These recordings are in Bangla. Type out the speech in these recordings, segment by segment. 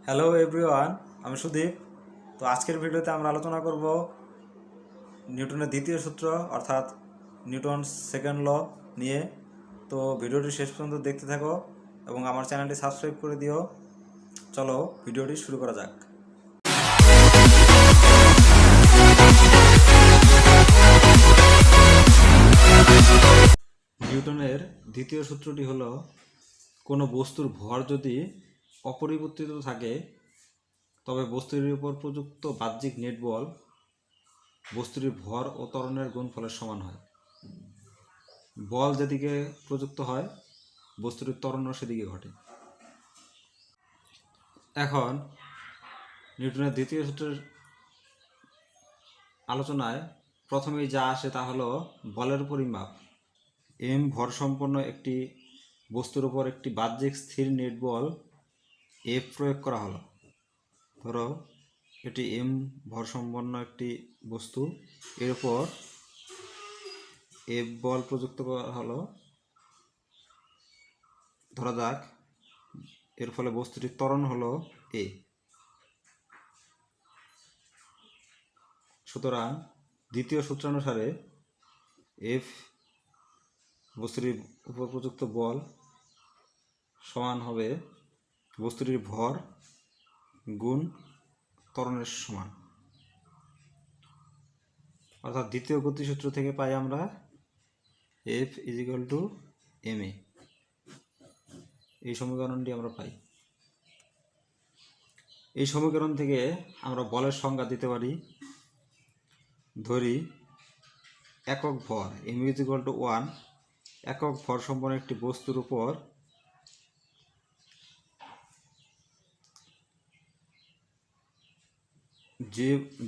হ্যালো এভরিওয়ান, আমি সুদীপ। তো আজকের ভিডিওতে আমরা আলোচনা করব নিউটনের দ্বিতীয় সূত্র অর্থাৎ নিউটনস সেকেন্ড ল নিয়ে। তো ভিডিওটি শেষ পর্যন্ত দেখতে থাকো এবং আমার চ্যানেলটি সাবস্ক্রাইব করে দিও। চলো ভিডিওটি শুরু করা যাক। নিউটনের দ্বিতীয় সূত্রটি হলো, কোনো বস্তুর ভর যদি অপরিবর্তিত থাকে তবে বস্তুটির উপর প্রযুক্ত বাহ্যিক নেট বল বস্তুটির ভর ও ত্বরণের গুণফলের সমান হয়। বল যেদিকে প্রযুক্ত হয় বস্তুটির ত্বরণও সেদিকে ঘটে। এখন নিউটনের দ্বিতীয় সূত্রের আলোচনায় প্রথমেই যা আসে তা হলো বলের পরিমাপ। এম ভরসম্পন্ন একটি বস্তুর উপর একটি বাহ্যিক স্থির নেট বল এফ প্রয়োগ করা হলো। ধরো এটি এম ভরসম্পন্ন একটি বস্তু, এর উপর এফ বল প্রযুক্ত করা হলো। ধরা যাক এর ফলে বস্তুটির ত্বরণ হলো এ। সুতরাং দ্বিতীয় সূত্রানুসারে এফ বস্তুটির উপর প্রযুক্ত বল সমান হবে বস্তুটির ভর গুণ ত্বরণের সমান। অর্থাৎ দ্বিতীয় গতিসূত্র থেকে পাই আমরা এফ ইজিক্যাল টু এম এ। এই সমীকরণটি আমরা পাই। এই সমীকরণ থেকে আমরা বলের সংজ্ঞা দিতে পারি। ধরি একক ভর এম ইজিক্যাল টু 1, একক ভর সম্পন্ন একটি বস্তুর উপর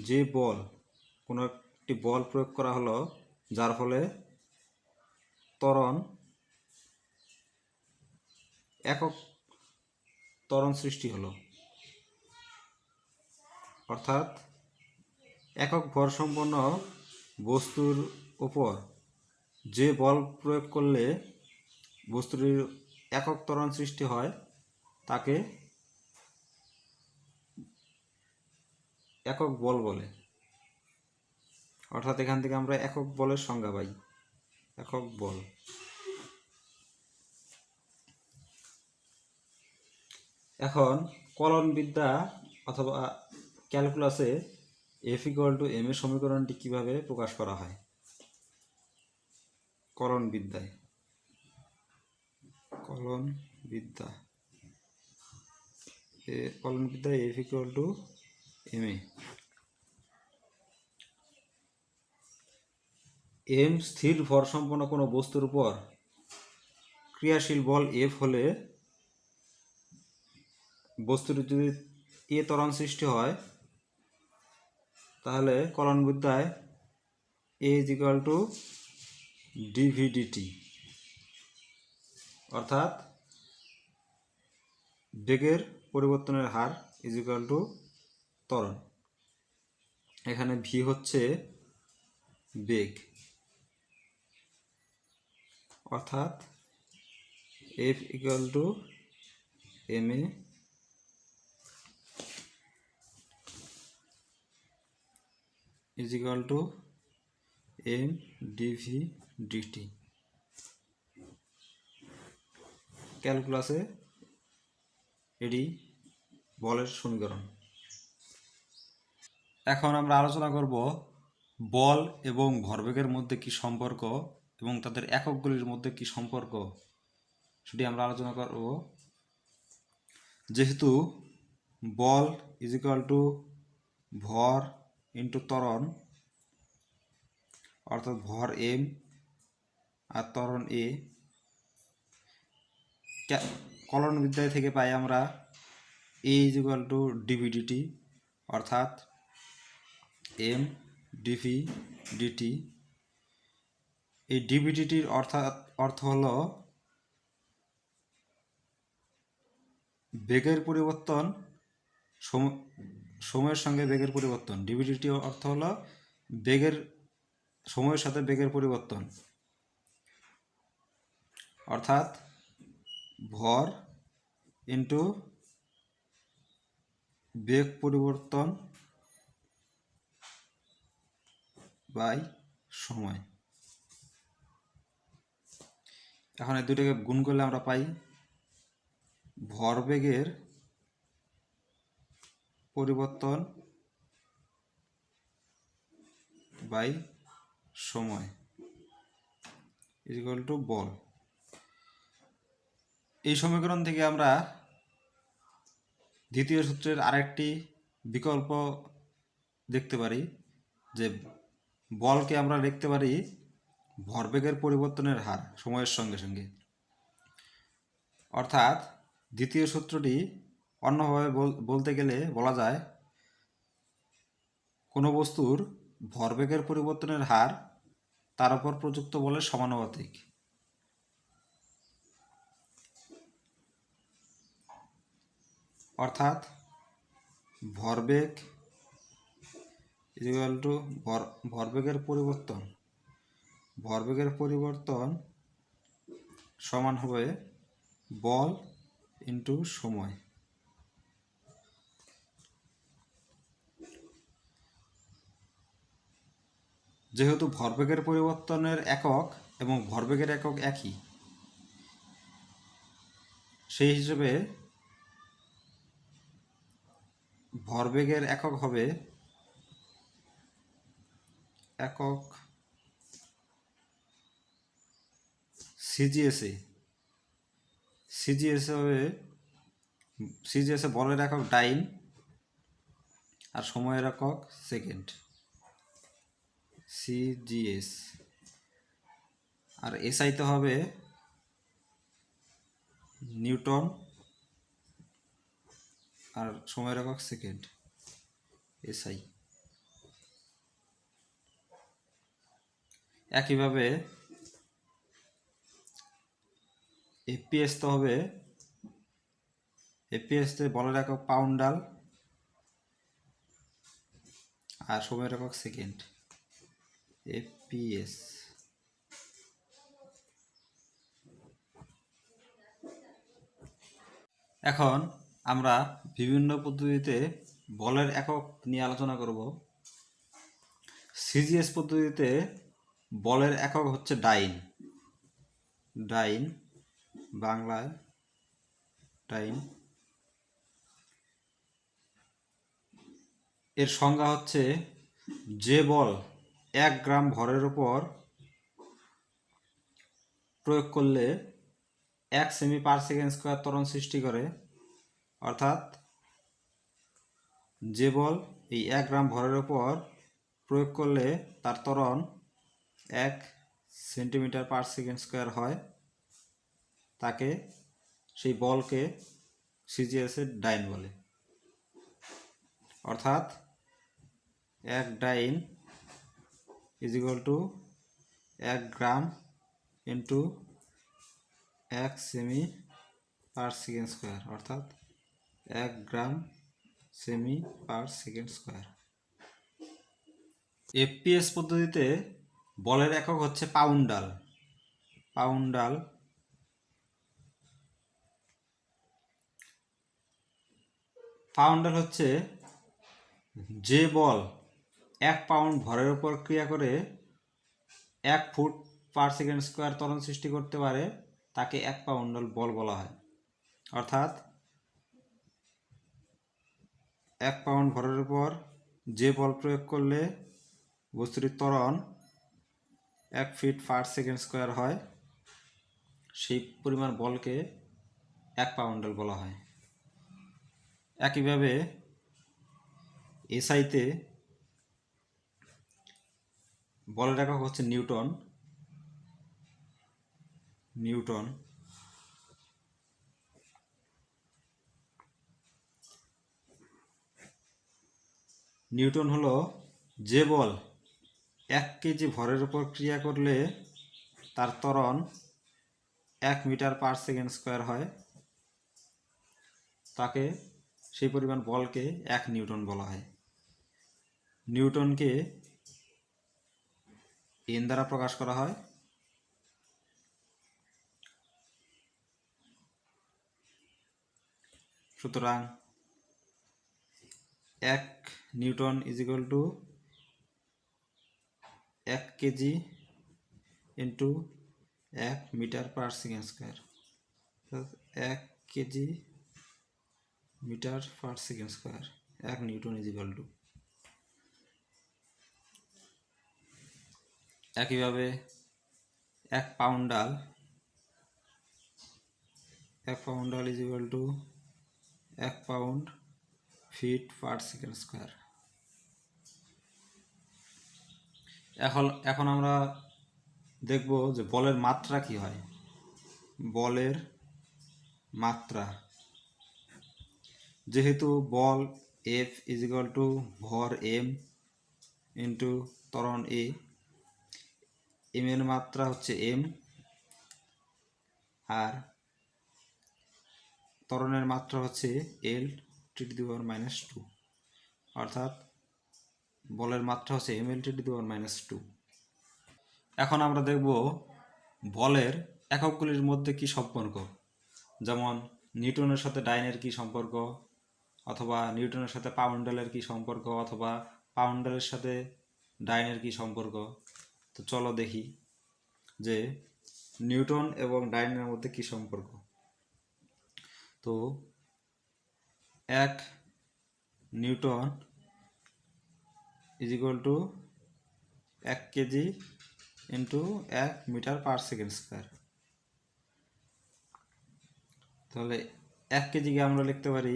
যে বল কোনো একটি বল প্রয়োগ করা হলো যার ফলে একক ত্বরণ সৃষ্টি হলো। অর্থাৎ একক ভর সম্পন্ন বস্তুর উপর যে বল প্রয়োগ করলে বস্তুটির একক ত্বরণ সৃষ্টি হয় তাকে একক বল বলে। অর্থাৎ এখান থেকে আমরা একক বলের সংজ্ঞা পাই, একক বল। এখন কলনবিদ্যা অথবা ক্যালকুলাসে এফ ইকুয়াল টু এম এর সমীকরণটি কীভাবে প্রকাশ করা হয়? কলনবিদ্যায় F equal to M A. M স্থির ভর সম্পন্ন কোনো বস্তুর উপর ক্রিয়াশীল বল এফ হলে বস্তুটির যদি এ ত্বরণ সৃষ্টি হয় তাহলে কলনবিদ্যায় এ ইজ ইকুয়াল টু ডিভিডিটি, অর্থাৎ বেগের পরিবর্তনের হার ইজ ইকুয়াল টু ত্বরণ। এখানে ভি হচ্ছে বেগ, অর্থাৎ F equal to M A is equal to M D V D T. ক্যালকুলাসে এটি বলের সমীকরণ। এখন আমরা আলোচনা করব বল এবং ভরবেগের মধ্যে কি সম্পর্ক এবং তাদের এককগুলির মধ্যে কি সম্পর্ক সেটি আমরা আলোচনা করব। যেহেতু বল ইজ ইকুয়াল টু ভর ইন্টু ত্বরণ, অর্থাৎ ভর এম আর ত্বরণ এ, কলনবিদ্যায় থেকে পাই আমরা এ ইজ ইকুয়াল টু ডিভিডিটি, অর্থাৎ এম ডিভি ডিটি। এই ডিভিডিটির অর্থ হলো বেগের পরিবর্তন, সময়ের সঙ্গে বেগের পরিবর্তন। ডিভিডিটি অর্থ হলো বেগের সময়ের সাথে বেগের পরিবর্তন, অর্থাৎ ভর ইন্টু বেগ পরিবর্তন বাই সময়। এখন এই দুটোকে গুণ করলে আমরা পাই ভরবেগের পরিবর্তন বাই সময় ইকুয়াল টু বল। এই সমীকরণ থেকে আমরা দ্বিতীয় সূত্রের আরেকটি বিকল্প দেখতে পারি, যে বলকে আমরা লিখতে পারি ভরবেগের পরিবর্তনের হার সময়ের সঙ্গে সঙ্গে। অর্থাৎ দ্বিতীয় সূত্রটি অন্যভাবে বলতে গেলে বলা যায় কোনো বস্তুর ভরবেগের পরিবর্তনের হার তার উপর প্রযুক্ত বলের সমানুপাতিক। অর্থাৎ ভরবেগ ইকুয়াল টু ভরবেগের পরিবর্তন সমান হবে বল ইন্টু সময়। যেহেতু ভরবেগের পরিবর্তনের একক এবং ভরবেগের একক একই, সেই হিসেবে ভরবেগের একক হবে একক সিজিএসে বলের একক ডাইন আর সময়ের একক সেকেন্ড সিজিএস। আর এসআইতে হবে নিউটন আর সময়ের একক সেকেন্ড এসআই। একইভাবে এফপিএস তো হবে, এফপিএসতে বলের একক পাউন্ডাল আর সময়ের একক সেকেন্ড এফপিএস। এখন আমরা বিভিন্ন পদ্ধতিতে বলের একক নিয়ে আলোচনা করব। সিজিএস পদ্ধতিতে বলের একক হচ্ছে ডাইন, বাংলায় ডাইন। এর সংজ্ঞা হচ্ছে যে বল 1 গ্রাম ভরের উপর প্রয়োগ করলে 1 সেমি পার সেকেন্ড স্কোয়ার ত্বরণ সৃষ্টি করে। অর্থাৎ যে বল এই 1 গ্রাম ভরের উপর প্রয়োগ করলে তার ত্বরণ 1 সেন্টিমিটার পার সেকেন্ড স্কোয়ার হয়, তাকে সেই বলকে সিজিএসের ডাইন বলে। অর্থাৎ 1 dyne is equal to 1 gram into 1 সেমি পার সেকেন্ড স্কোয়ার, অর্থাৎ 1 gram semi per second square. FPS পদ্ধতিতে বলের একক হচ্ছে পাউন্ডাল। পাউন্ডাল হচ্ছে যে বল 1 পাউন্ড ভরের উপর ক্রিয়া করে 1 ফুট পার সেকেন্ড স্কোয়ার ত্বরণ সৃষ্টি করতে পারে, তাকে 1 পাউন্ডাল বল বলা হয়। অর্থাৎ 1 পাউন্ড ভরের উপর যে বল প্রয়োগ করলে বস্তুটির ত্বরণ 1 ফিট পার সেকেন্ড স্কোয়ার হয়, সেই পরিমাণ বলকে 1 পাউন্ডাল বলা হয়। একইভাবে এসআইতে বলের একক হচ্ছে নিউটন। নিউটন হলো যে বল 1 কেজি ভরের উপর ক্রিয়া করলে তার ত্বরণ 1 মিটার পার সেকেন্ড স্কোয়ার হয়, তাকে সেই পরিমাণ বলকে 1 নিউটন বলা হয়। নিউটনকে এন দ্বারা প্রকাশ করা হয়। সুতরাং 1 newton is equal to 1 KG into 1 metre per second square. 1 KG metre per second square 1 newton is equal to. একইভাবে 1 poundal is equal to 1 pound feet per second square. এখন আমরা দেখব যে বলের মাত্রা কি হয়। বলের মাত্রা, যেহেতু বল এফ ইজ ইকুয়াল টু ভর এম ইন্টু ত্বরণ এ, এম এর মাত্রা হচ্ছে এম আর ত্বরণের মাত্রা হচ্ছে এল T to the power minus 2, অর্থাৎ বলের মাত্রা হচ্ছে M L T to the power minus 2। এখন আমরা দেখব বলের এককগুলির মধ্যে কি সম্পর্ক, যেমন নিউটনের সাথে ডাইনের কি সম্পর্ক, অথবা নিউটনের সাথে পাউন্ডালের কি সম্পর্ক, অথবা পাউন্ডালের সাথে ডাইনের কি সম্পর্ক। তো চলো দেখি যে নিউটন এবং ডাইনের মধ্যে কি সম্পর্ক। তো 1 newton is equal to 1 KG into 1 metre per second square. তাহলে 1 কেজিকে আমরা লিখতে পারি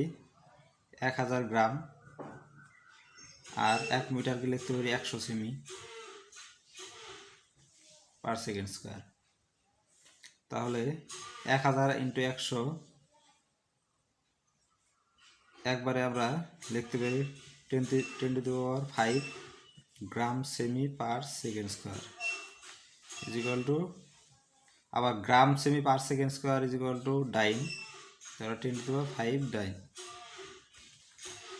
1000 গ্রাম, আর 1 মিটারকে লিখতে পারি 100 সেমি পার সেকেন্ড স্কোয়ার। তাহলে 1000 ইন্টু 100 একবারে আমরা লিখতে পারি 10 to the power 5 gram semi per second square is equal to, আবার gram semi per second square is equal to dyne, তাহলে 10 টু দি পাওয়ার 5 ডাইন।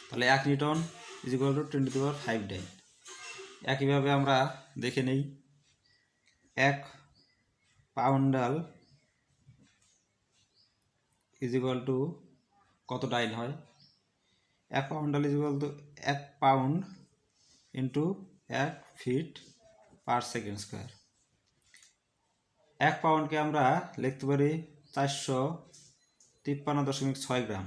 তাহলে 1 newton is equal to 10 to the power 5 dyne. একইভাবে আমরা দেখে নেই 1 পাউন্ডাল ইজ ইকুয়াল টু কত ডাইন হয়। 1 poundal is equal to 1 pound into 1 feet per second square. 1 পাউন্ডকে আমরা লিখতে পারি 453.6 gram.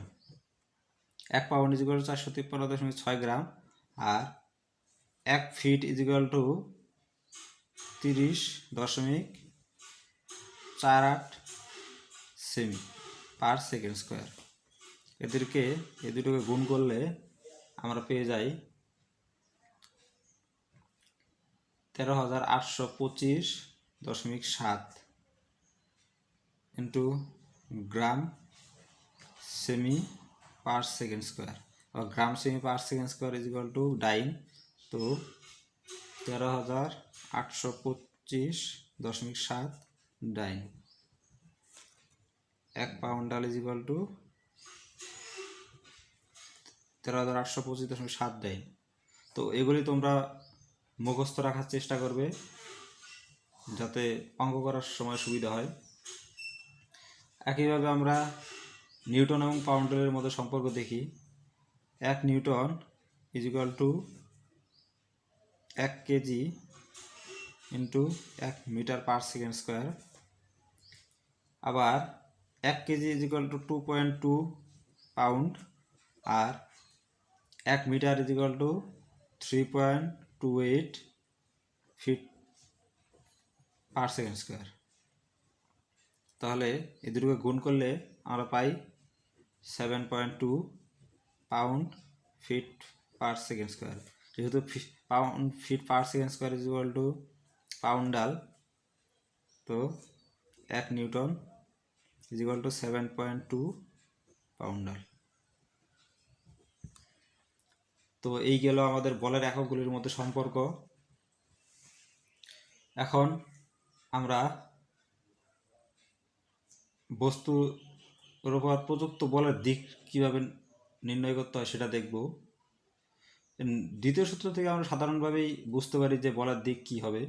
1 pound is equal to 453.6 gram, আর 1 feet is equal to 30.48 cm per second square. এই দুটোকে গুণ করলে আমরা পেয়ে যাই 13,825.7 into gram semi per second square, और gram cm per second square is equal to dyne. तो 13,825.7 dyne. 1 पाउंडाल is equal to 13,825.7 dyne. तो एगुली তোমরা মুখস্থ রাখার চেষ্টা করবে যাতে অঙ্ক করার সময় সুবিধা হয়। একইভাবে আমরা নিউটন এবং পাউন্ডালের মধ্যে সম্পর্ক দেখি। 1 newton is equal to 1 KG into 1 metre per second square. আবার 1 KG is equal to 2.2 pound, আর 1 metre is equal to 3.28 feet per second square. তাহলে এই দুটোকে গুণ করলে আমরা পাই 7.2 pound feet per second square. যেহেতু pound feet per second square is equal to poundal, তো 1 newton is equal to 7.2 poundal. তো এই গেল আমাদের বলের এককগুলির মধ্যে সম্পর্ক। এখন আমরা বস্তুর উপর প্রযুক্ত বলের দিক কিভাবে নির্ণয় করতে হয় সেটা দেখব। দ্বিতীয় সূত্র থেকে আমরা সাধারণভাবেই বুঝতে পারি যে বলের দিক কি হবে।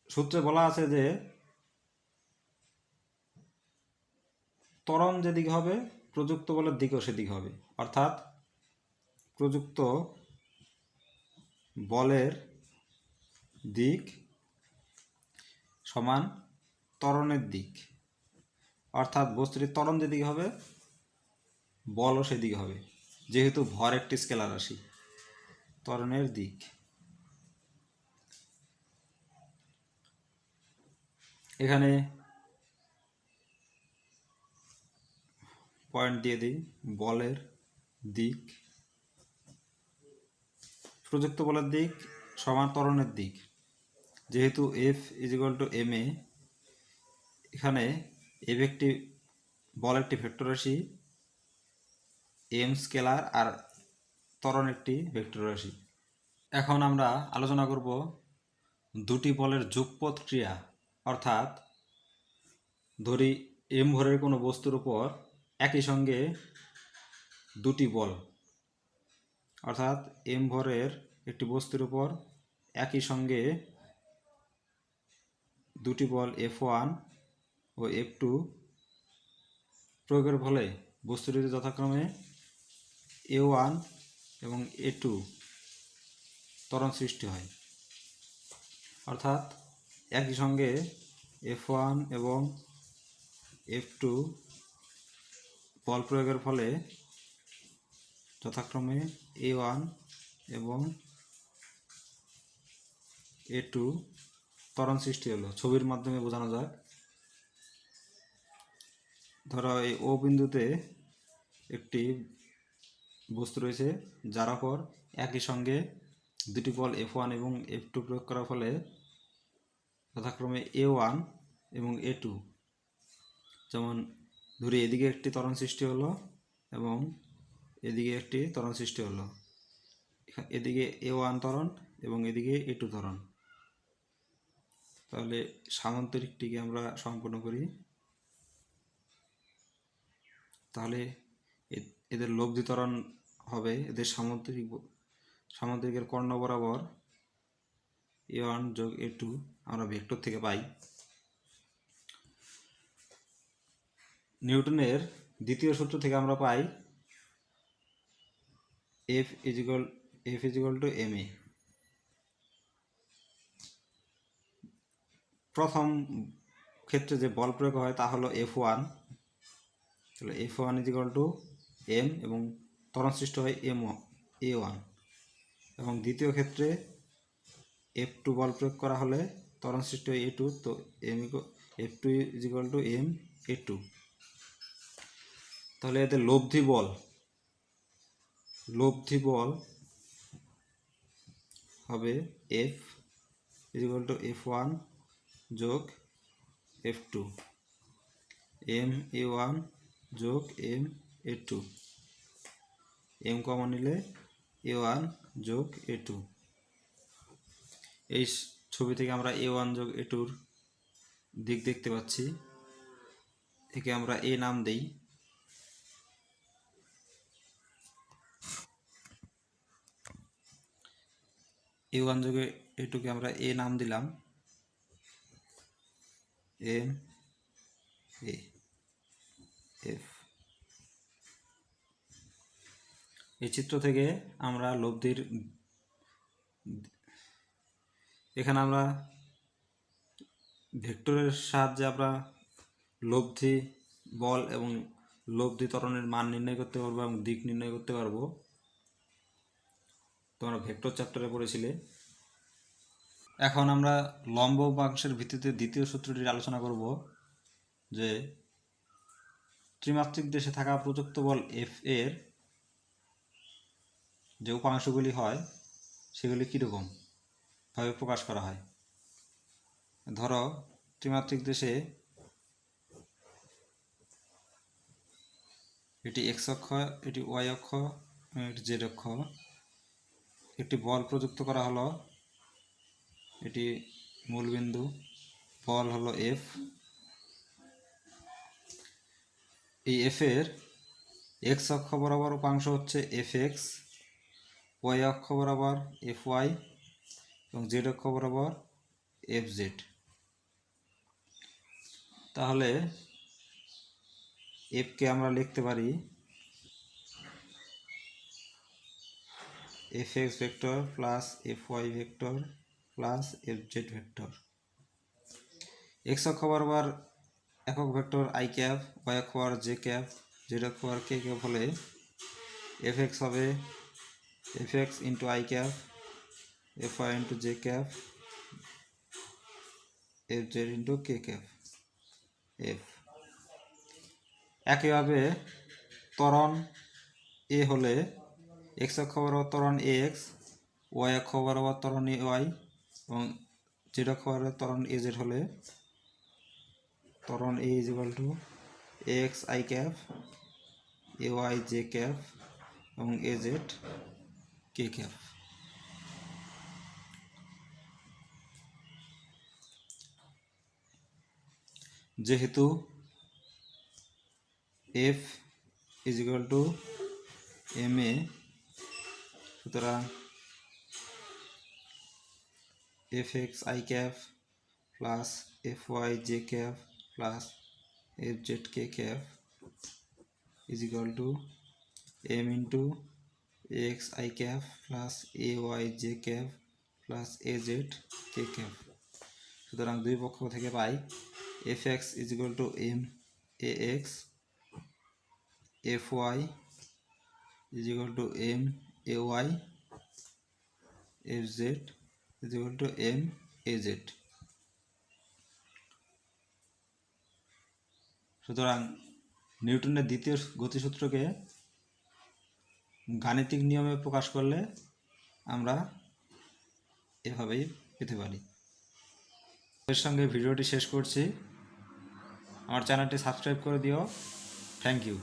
সূত্রে বলা আছে যে ত্বরণ যেদিকে হবে প্রযুক্ত বলের দিকেও সেদিক হবে, অর্থাৎ প্রযুক্ত বলের দিক সমান ত্বরণের দিক, অর্থাৎ বস্তুটির ত্বরণ যেদিকে হবে বলও সেদিকে হবে, যেহেতু ভর একটি স্কেলার রাশি। ত্বরণের দিক। এখানে পয়েন্ট দিয়ে দিই, বলের দিক, প্রযুক্ত বলের দিক সমান ত্বরণের দিক, যেহেতু F = ma, এখানে F একটি বল একটি ভেক্টর রাশি, m স্কেলার আর ত্বরণ একটি ভেক্টর রাশি। এখন আমরা আলোচনা করব দুটি বলের যুগপৎ ক্রিয়া, অর্থাৎ ধরি m ভরের কোনো বস্তুর উপর একই সঙ্গে দুটি বল, অর্থাৎ m ভরের একটি বস্তুর উপর একই সঙ্গে দুটি বল F1 ও F2 প্রয়োগের ফলে বস্তুটিতে যথাক্রমে A1 এবং A2 ত্বরণ সৃষ্টি হয়। অর্থাৎ একই সঙ্গে F1 এবং F2 বল প্রয়োগের ফলে যথাক্রমে A1 এবং A2 ত্বরণ সৃষ্টি হলো। ছবির মাধ্যমে বোঝানো যাক। ধরো এই ও বিন্দুতে একটি বস্তু রয়েছে, যার উপর একই সঙ্গে দুটি বল F1 এবং F2 প্রয়োগ করার ফলে যথাক্রমে A1 এবং A2, যেমন ধরি এদিকে একটি ত্বরণ সৃষ্টি হলো এবং এদিকে একটি ত্বরণ সৃষ্টি হলো, এদিকে A1 ত্বরণ এবং এদিকে A2 ত্বরণ। তাহলে সামান্তরিকটিকে আমরা সম্পূর্ণ করি। তাহলে এদের লব্ধি ত্বরণ হবে, এদের সামান্তরিকের কর্ণ বরাবর A1 যোগ A2 আমরা ভেক্টর থেকে পাই। নিউটনের দ্বিতীয় সূত্র থেকে আমরা পাই F = ma। প্রথম ক্ষেত্রে যে বল প্রয়োগ হয় তা হলো F1, তাহলে F1 = m এবং ত্বরণ সৃষ্টি হয় A1, এবং দ্বিতীয় ক্ষেত্রে F2 বল প্রয়োগ করা হলে ত্বরণ সৃষ্টি হয় A2, তো F2 = m A2। তাহলে এদের লব্ধি বল হবে F = F1 যোগ F2, m A1 যোগ m A2, m কমন নিলে A1 যোগ A2। এই ছবি থেকে আমরা A1 যোগ A2-র দিক দেখতে পাচ্ছি, একে আমরা A নাম দেই। A1 যোগে A2-কে আমরা A নাম দিলাম, M A F। এই চিত্র থেকে আমরা লব্ধির, এখানে আমরা ভেক্টরের সাহায্যে আমরা লব্ধি বল এবং লব্ধি ত্বরণের মান নির্ণয় করতে পারবো এবং দিক নির্ণয় করতে পারবো। তোমরা ভেক্টর চ্যাপ্টারে পড়েছিলে। এখন আমরা লম্ব উপাংশের ভিত্তিতে দ্বিতীয় সূত্রটির আলোচনা করব, যে ত্রিমাত্রিক দেশে থাকা প্রযুক্ত বল F এর যে উপাংশগুলি হয় সেগুলি কীরকম ভাবে প্রকাশ করা হয়। ধরো ত্রিমাত্রিক দেশে এটি x অক্ষ, এটি y অক্ষ, এটি z অক্ষ, একটি বল প্রযুক্ত করা হলো, এটি মূলবিন্দু, বল হলো F। এই F এর x অক্ষ বরাবর উপাংশ হচ্ছে Fx, y অক্ষ বরাবর Fy এবং z অক্ষ বরাবর Fz। তাহলে এফকে আমরা লিখতে পারি F X vector plus F Y vector plus F Z vector. X অক্ষ বরাবর একক ভেক্টর আই ক্যাপ, ওয়াই অক্ষ বরাবর জে ক্যাপ, জেড অক্ষ বরাবর কে ক্যাপ হলে এফ এক্স হবে F X into I cap, F Y into J cap, F Z into K cap F. একইভাবে ত্বরণ এ হলে এক্স অক্ষ বরাবর ত্বরণ এ এক্স, ওয়াই অক্ষ বরাবর ত্বরণ এ ওয়াই এবং জেড অক্ষ বরাবর ত্বরণ এ জেড হলে ত্বরণ A is equal to A X I cap, A Y J cap এবং এ জেড কে ক্যাপ। যেহেতু F is equal to M A, সুতরাং F X I cap plus F Y J cap plus F Z K cap is equal to M into X I cap plus A Y J cap plus A Z K cap. সুতরাং দুই পক্ষ থেকে পাই F X is equal to M A X, F Y is equal to M A Y, F Z is equal to M A Z. সুতরাং নিউটনের দ্বিতীয় গতিসূত্রকে গাণিতিক নিয়মে প্রকাশ করলে আমরা এভাবেই পেতে পারি। এর সঙ্গে ভিডিওটি শেষ করছি। আমার চ্যানেলটি সাবস্ক্রাইব করে দিও। Thank you.